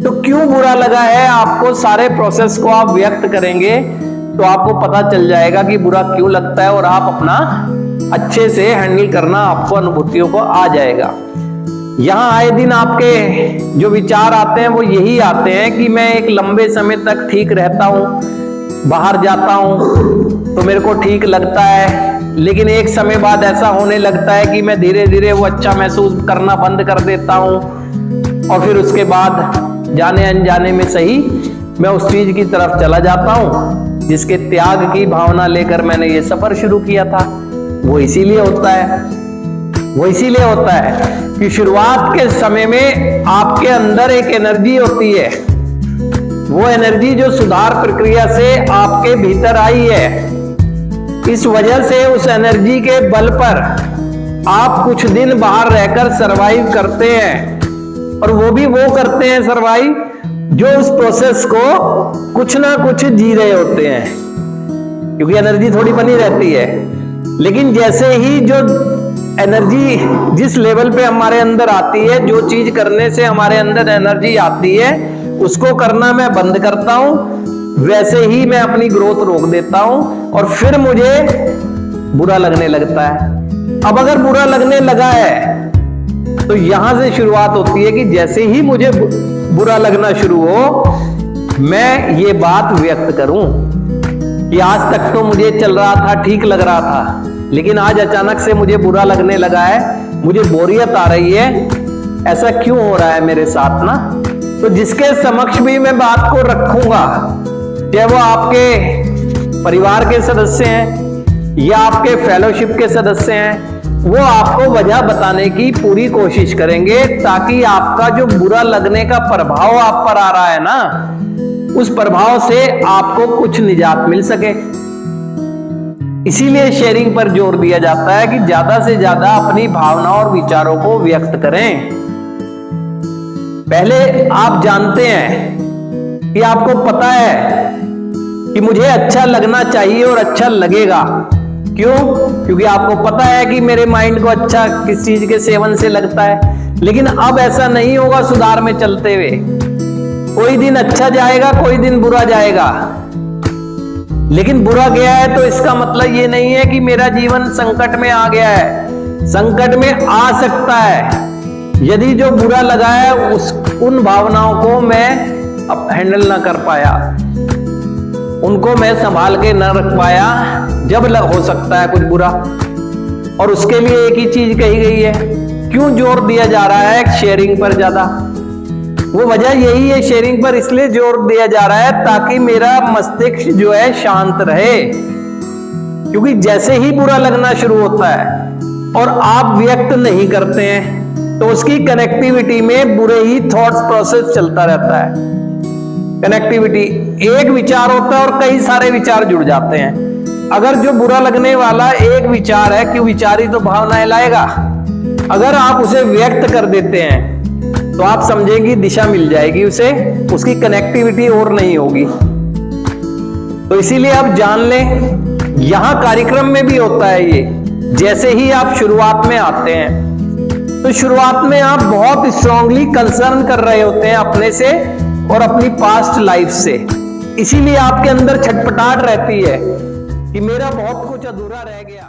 तो क्यों बुरा लगा है, आपको सारे प्रोसेस को आप व्यक्त करेंगे तो आपको पता चल जाएगा कि बुरा क्यों लगता है, और आप अपना अच्छे से हैंडल करना आपको अनुभूतियों को आ जाएगा। यहाँ आए दिन आपके जो विचार आते हैं वो यही आते हैं कि मैं एक लंबे समय तक ठीक रहता हूँ, बाहर जाता हूँ तो मेरे को ठीक लगता है, लेकिन एक समय बाद ऐसा होने लगता है कि मैं धीरे धीरे वो अच्छा महसूस करना बंद कर देता हूँ, और फिर उसके बाद जाने अनजाने में सही मैं उस चीज की तरफ चला जाता हूँ जिसके त्याग की भावना लेकर मैंने ये सफर शुरू किया था। वो इसीलिए होता है कि शुरुआत के समय में आपके अंदर एक एनर्जी होती है, वो एनर्जी जो सुधार प्रक्रिया से आपके भीतर आई है। इस वजह से उस एनर्जी के बल पर आप कुछ दिन बाहर रहकर सरवाइव करते हैं, और वो भी वो करते हैं सरवाइव जो उस प्रोसेस को कुछ ना कुछ जी रहे होते हैं, क्योंकि एनर्जी थोड़ी बनी रहती है। लेकिन जैसे ही जो एनर्जी जिस लेवल पे हमारे अंदर आती है, जो चीज करने से हमारे अंदर एनर्जी आती है उसको करना मैं बंद करता हूं, वैसे ही मैं अपनी ग्रोथ रोक देता हूं और फिर मुझे बुरा लगने लगता है। अब अगर बुरा लगने लगा है तो यहां से शुरुआत होती है कि जैसे ही मुझे बुरा लगना शुरू हो, मैं ये बात व्यक्त करूं कि आज तक तो मुझे चल रहा था, ठीक लग रहा था, लेकिन आज अचानक से मुझे बुरा लगने लगा है, मुझे बोरियत आ रही है, ऐसा क्यों हो रहा है मेरे साथ ना। तो जिसके समक्ष भी मैं बात को रखूंगा, चाहे वो आपके परिवार के सदस्य हैं या आपके फेलोशिप के सदस्य हैं, वो आपको वजह बताने की पूरी कोशिश करेंगे ताकि आपका जो बुरा लगने का प्रभाव आप पर आ रहा है ना, उस प्रभाव से आपको कुछ निजात मिल सके। इसीलिए शेयरिंग पर जोर दिया जाता है कि ज्यादा से ज्यादा अपनी भावनाओं और विचारों को व्यक्त करें। पहले आप जानते हैं कि आपको पता है कि मुझे अच्छा लगना चाहिए और अच्छा लगेगा। क्यों? क्योंकि आपको पता है कि मेरे माइंड को अच्छा किस चीज के सेवन से लगता है। लेकिन अब ऐसा नहीं होगा सुधार में चलते हुए, कोई दिन अच्छा जाएगा, कोई दिन बुरा जाएगा। लेकिन बुरा गया है तो इसका मतलब ये नहीं है कि मेरा जीवन संकट में आ गया है। संकट में आ सकता है यदि जो बुरा लगा है उन भावनाओं को मैं अब हैंडल ना कर पाया, उनको मैं संभाल के न रख पाया, जब हो सकता है कुछ बुरा। और उसके लिए एक ही चीज कही गई है। क्यों जोर दिया जा रहा है शेयरिंग पर ज्यादा? वो वजह यही है, शेयरिंग पर इसलिए जोर दिया जा रहा है ताकि मेरा मस्तिष्क जो है शांत रहे। क्योंकि जैसे ही बुरा लगना शुरू होता है और आप व्यक्त नहीं करते हैं तो उसकी कनेक्टिविटी में बुरे ही थॉट्स प्रोसेस चलता रहता है। कनेक्टिविटी एक विचार होता है और कई सारे विचार जुड़ जाते हैं। अगर जो बुरा लगने वाला एक विचार है, क्यों विचार ही तो भावनाएं लाएगा, अगर आप उसे व्यक्त कर देते हैं तो आप समझेंगे दिशा मिल जाएगी उसे, उसकी कनेक्टिविटी और नहीं होगी। तो इसीलिए आप जान लें, यहां कार्यक्रम में भी होता है ये। जैसे ही आप शुरुआत में आते हैं तो शुरुआत में आप बहुत स्ट्रांगली कंसर्न कर रहे होते हैं अपने से और अपनी पास्ट लाइफ से। इसीलिए आपके अंदर छटपटाहट रहती है कि मेरा बहुत कुछ अधूरा रह गया।